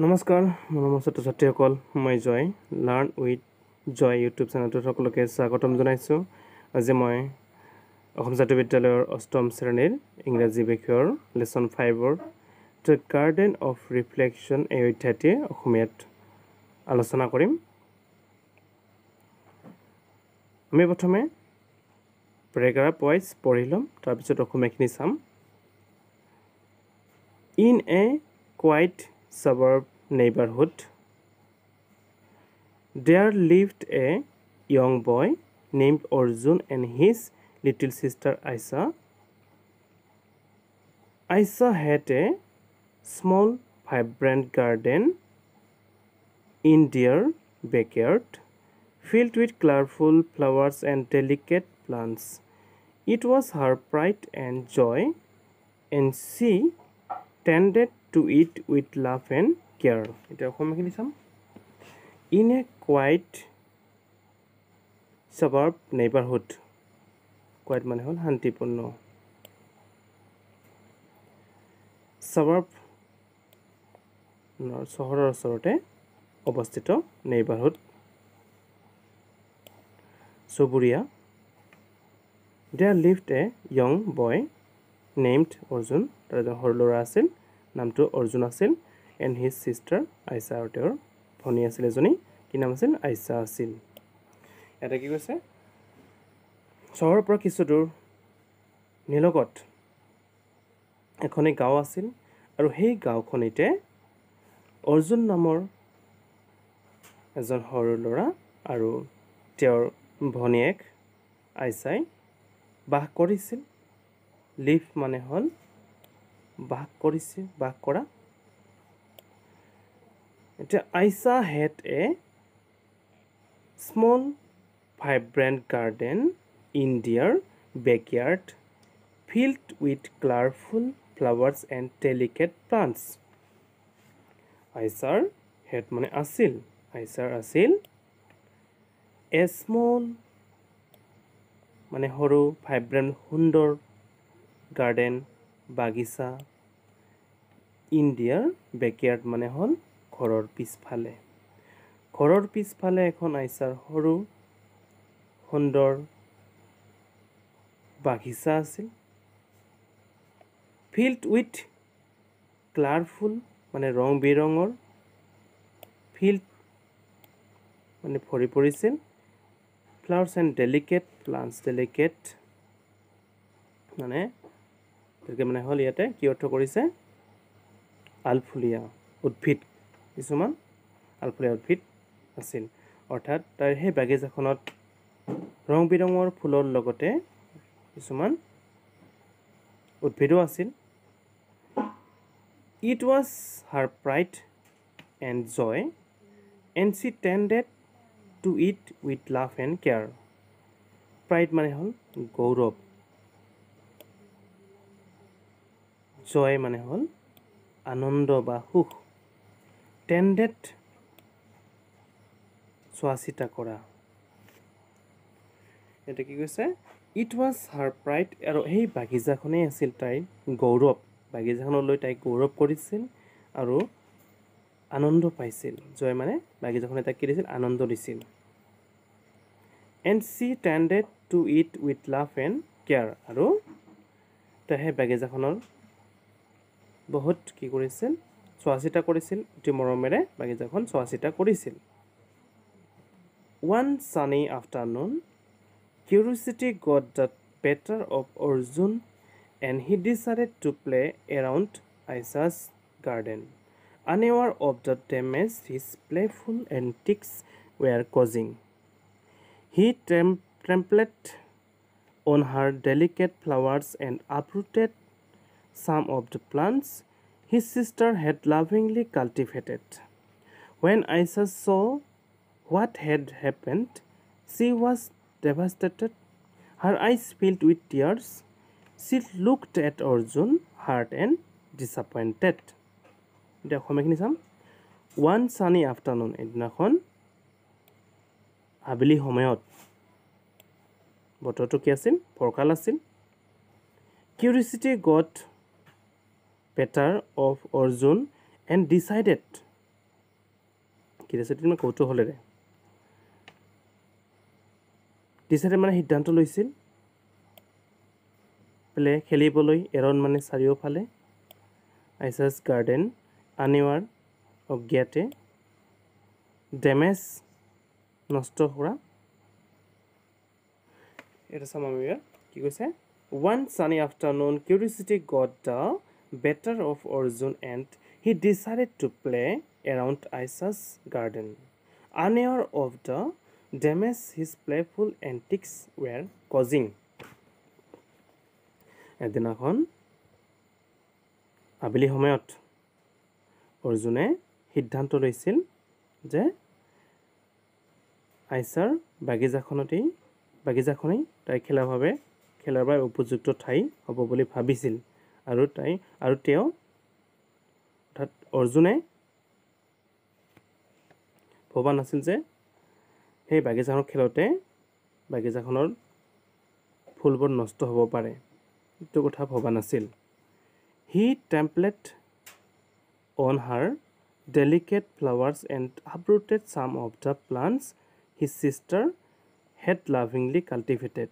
নমস্কাৰ মৰমৰ ছাত্ৰ ছাত্ৰীসকল মই জয় লাৰ্ণ উইথ জয় ইউটিউব চেনেলটোত সকলোকে স্বাগতম জনাইছোঁ। আজি মই অসম জাতীয় বিদ্যালয়ৰ অষ্টম শ্ৰেণীৰ ইংৰাজী বিষয়ৰ লেচন 5ৰ দ্য গাৰ্ডেন অফ ৰিফ্লেকশ্যন এই অধ্যায়টি অসমীয়াত আলোচনা কৰিম। আমি প্ৰথমে পেৰাগ্ৰাফ ৱাইজ পঢ়ি ল'ম, তাৰপিছত অসমীয়াখিনি চাম। In a quiet suburb neighborhood, there lived a young boy named Arjun and his little sister Aisha. Aisha had a small vibrant garden in their backyard filled with colorful flowers and delicate plants. It was her pride and joy, and she tended to it with love and care. এটা অসমীয়াখিনি চাম। In a quiet suburb neighborhood, quiet মানে হ'ল শান্তিপূৰ্ণ। suburb চহৰৰ ওচৰতে অৱস্থিত, neighborhood চুবুৰীয়া। There lived a young boy named Arjun, তাৰ এজন সৰু ল'ৰা আছিল, নামটো অৰ্জুন আছিল। এণ্ড হিজ ছিষ্টাৰ আইছা, আৰু তেওঁৰ ভনী আছিল এজনী, কি নাম আছিল? আইছা আছিল। ইয়াতে কি কৈছে? চহৰৰ পৰা কিছু দূৰ নিলগত এখনি গাঁও আছিল, আৰু সেই গাঁওখনিতে অৰ্জুন নামৰ এজন সৰু ল'ৰা আৰু তেওঁৰ ভনীয়েক আইছাই বাস কৰিছিল। লিভ মানে হ'ল বাস কৰিছে, বাস কৰা। এতিয়া Aisha had a small vibrant garden in their backyard filled with colourful flowers and delicate plants. আইছাৰ হেড মানে আছিল, আইছাৰ আছিল এ স্মল মানে সৰু, ভাইব্ৰেণ্ট সুন্দৰ গাৰ্ডেন বাগিচা, ইণ্ডিয়াৰ বেকয়াৰ্ড মানে হ'ল ঘৰৰ পিছফালে। ঘৰৰ পিছফালে এখন আইছাৰ সৰু সুন্দৰ বাগিচা আছিল। ফিল্ড উইথ কালাৰফুল মানে ৰং বিৰঙৰ, ফিল্ড মানে ভৰি পৰিছিল, flowers and delicate plants, delicate মানে মানে হ'ল ইয়াতে কি অৰ্থ কৰিছে? আলফুলীয়া উদ্ভিদ, কিছুমান আলফুলীয়া উদ্ভিদ আছিল। অৰ্থাৎ তাৰ সেই বাগিচাখনত ৰং বিৰঙৰ ফুলৰ লগতে কিছুমান উদ্ভিদো আছিল। It was her pride and joy, and she tended to it with love and care. Pride মানে হ'ল গৌৰৱ, জয় মানে হ'ল আনন্দ বা সুখ, টেণ্ডেড চোৱা চিতা কৰা। এতিয়া কি কৈছে? ইট ৱাজ হাৰ প্ৰাইড, আৰু সেই বাগিচাখনেই আছিল তাইৰ গৌৰৱ। বাগিচাখনলৈ তাই গৌৰৱ কৰিছিল আৰু আনন্দ পাইছিল। জয় মানে বাগিচাখনে তাইক কি দিছিল? আনন্দ দিছিল। And she tended to it with love and care, আৰু তাই সেই বাগিচাখনৰ বহুত কি কৰিছিল? চোৱা চিতা কৰিছিল, অতি মৰমেৰে বাগিচাখন চোৱা চিতা কৰিছিল। One sunny afternoon, curiosity got the better of Arjun and he decided to play around Aisha's garden, unaware of the damage his playful antics were causing. He trampled on her delicate flowers and uprooted some of the plants his sister had lovingly cultivated. When Aisha saw what had happened, she was devastated. Her eyes filled with tears. She looked at Arjun, hurt and disappointed. এতিয়া অসমীয়াখিনি চাম। One ছানি afternoon, এদিনাখন আবেলি সময়ত, বতৰটো কি আছিল? ফৰকাল আছিল। Curiosity got better of Arjun and decided curiosity মানে কৌতূহলেৰে টিচাৰে মানে সিদ্ধান্ত লৈছিল প্লে খেলিবলৈ এৰন মানে চাৰিওফালে আইচাছ গাৰ্ডেন আনিৱাৰ অজ্ঞাতে ডেমেজ নষ্ট কৰা এটা চাম আমি ইয়াত কি কৈছে One sunny afternoon, curiosity got the better of Arjun and he decided to play around Aisa's garden. Unaware of the damage his playful antics were causing. এদিনাখন আবেলি সময়ত অৰ্জুনে সিদ্ধান্ত লৈছিল যে আইচাৰ বাগিচাখনেই তাই খেলাৰ বাবে উপযুক্ত ঠাই হ'ব বুলি ভাবিছিল আৰু তেওঁ অৰ্থাৎ অৰ্জুনে ভবা নাছিল যে সেই বাগিচাখন খেলতে বাগিচাখনৰ ফুলবোৰ নষ্ট হ'ব পাৰে এইটো কথা ভবা নাছিল He trampled on her delicate flowers and uprooted some of the plants his sister had lovingly cultivated.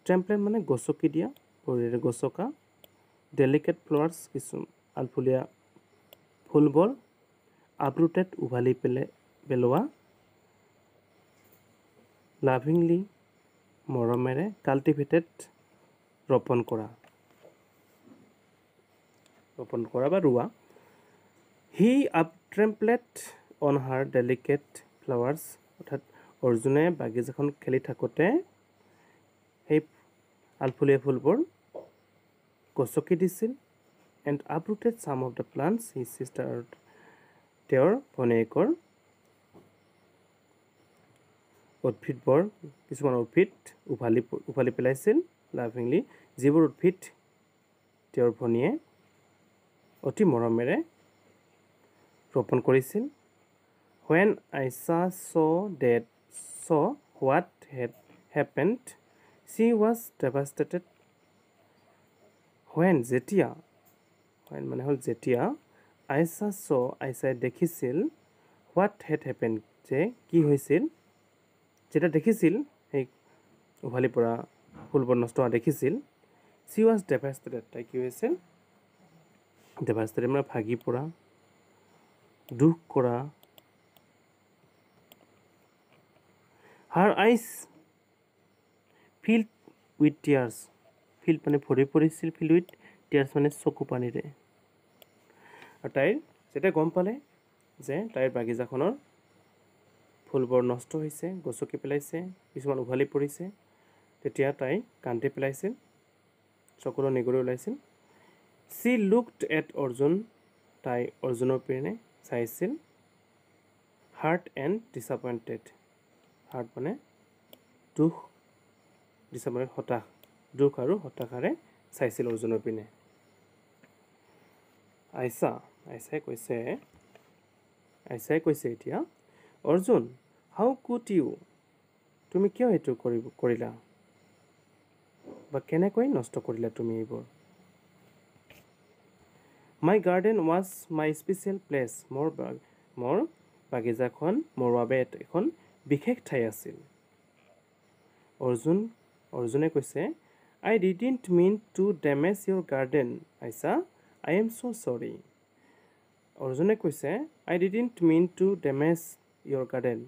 Trampled মানে গছকি দিয়া ভৰিৰে গছকা delicate flowers কিছু আলফুলীয়া ফুলবোৰ uprooted উভালি পেলোৱা lovingly মৰমেৰে cultivated ৰোপণ কৰা বা ৰোৱা He trampled on her delicate flowers অৰ্থাৎ অৰ্জুনে বাগিচাখন খেলি থাকোঁতে সেই আলফুলীয়া ফুলবোৰ গছকি দিছিল and uprooted some of the plants his sister তেওঁৰ ভনীয়েকৰ উদ্ভিদবোৰ কিছুমান উদ্ভিদ উভালি পেলাইছিল লাভিংলি যিবোৰ উদ্ভিদ তেওঁৰ ভনীয়ে অতি মৰমেৰে ৰোপণ কৰিছিল When Aisa saw what had happened she was devastated যেতিয়া আইচাই দেখিছিল what had happened যে কি হৈছিল যেতিয়া দেখিছিল সেই উভালি পৰা ফুলবোৰ নষ্ট হোৱা দেখিছিল she was devastated তাই কি হৈছিল devastated মানে ভাগি পৰা দুখ কৰা Her eyes filled with tears filled মানে ভৰি পৰিছিল filled with tears মানে চকু পানীৰে আৰু তাইৰ যেতিয়া গম পালে যে তাইৰ বাগিচাখনৰ ফুলবোৰ নষ্ট হৈছে গছকি পেলাইছে কিছুমান উভালি পৰিছে তেতিয়া তাই কান্দি পেলাইছিল চকুৰ নিগৰি ওলাইছিল She looked at Arjun তাই অৰ্জুনৰ পিনে চাইছিল hurt and disappointed hurt মানে দুখ disappointed হতাশ দুখ আৰু হতাশাৰে চাইছিল অৰ্জুনৰ পিনে আইচাই কৈছে এতিয়া অৰ্জুন how could you তুমি কিয় এইটো কৰিলা বা কেনেকৈ নষ্ট কৰিলা তুমি এইবোৰ My garden was my special place মোৰ বাগিচাখন মোৰ বাবে এখন বিশেষ ঠাই আছিল অৰ্জুনে কৈছে I didn't mean to damage your garden Aisa I am so sorry অৰ্জুনে কৈছে I didn't mean to damage your garden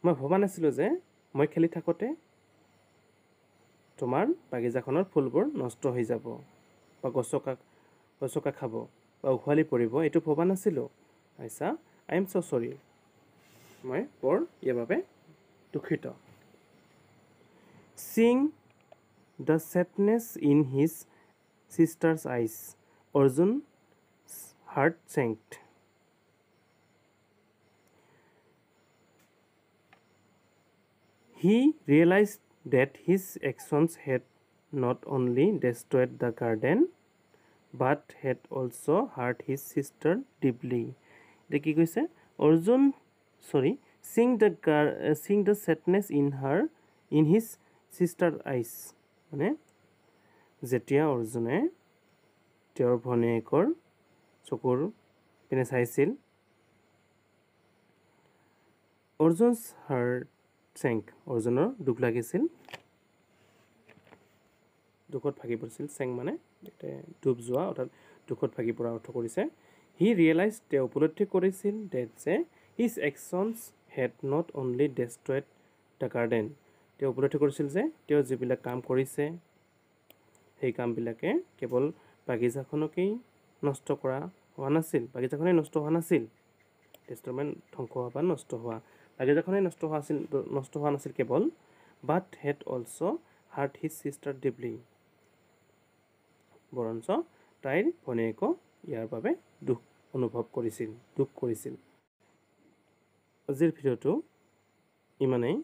মই ভবা নাছিলোঁ যে মই খেলি থাকোঁতে তোমাৰ বাগিচাখনৰ ফুলবোৰ নষ্ট হৈ যাব বা গছকা খাব বা উঘালি পৰিব এইটো ভবা নাছিলোঁ আইছা I am so sorry মই বৰ ইয়াৰ বাবে দুখিত Seeing the sadness in his sister's eyes Arjun's heart sank He realized that his actions had not only destroyed the garden but had also hurt his sister deeply. Dekhi koise seeing the sadness in his sister's eyes. Mane jetia Arjune তেওঁৰ ভনীয়েকৰ চকুৰ পিনে চাইছিল অৰ্জুনছ heart thank অৰ্জুনৰ দুখ লাগিছিল দুখত ভাগি পৰিছিল চেং মানে ডুব যোৱা অৰ্থাৎ দুখত ভাগি পৰা অৰ্থ কৰিছে হি ৰিয়েলাইজ তেওঁ উপলব্ধি কৰিছিল ডেট যে his actions had not only destroyed the garden তেওঁ উপলব্ধি কৰিছিল যে তেওঁ যিবিলাক কাম কৰিছে সেই কামবিলাকে কেৱল বাগিচাখনকেই নষ্ট কৰা হোৱা নাছিল বাগিচাখনেই নষ্ট হোৱা নাছিল ডেষ্ট্ৰয়মেণ্ট ধ্বংস হোৱা বা নষ্ট হোৱা বাগিচাখনেই নষ্ট হোৱা নাছিল কেৱল but had also' hurt his sister deeply বৰঞ্চ তাইৰ ভনীয়েকো ইয়াৰ বাবে দুখ কৰিছিল আজিৰ ভিডিঅ'টো ইমানেই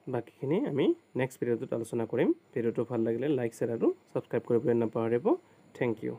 বাকীখিনি আমি নেক্সট ভিডিঅ'টোত আলোচনা কৰিম ভিডিঅ'টো ভাল লাগিলে লাইক শ্বেয়াৰ আৰু ছাবস্ক্ৰাইব কৰিবলৈ নাপাহৰিব থেংক ইউ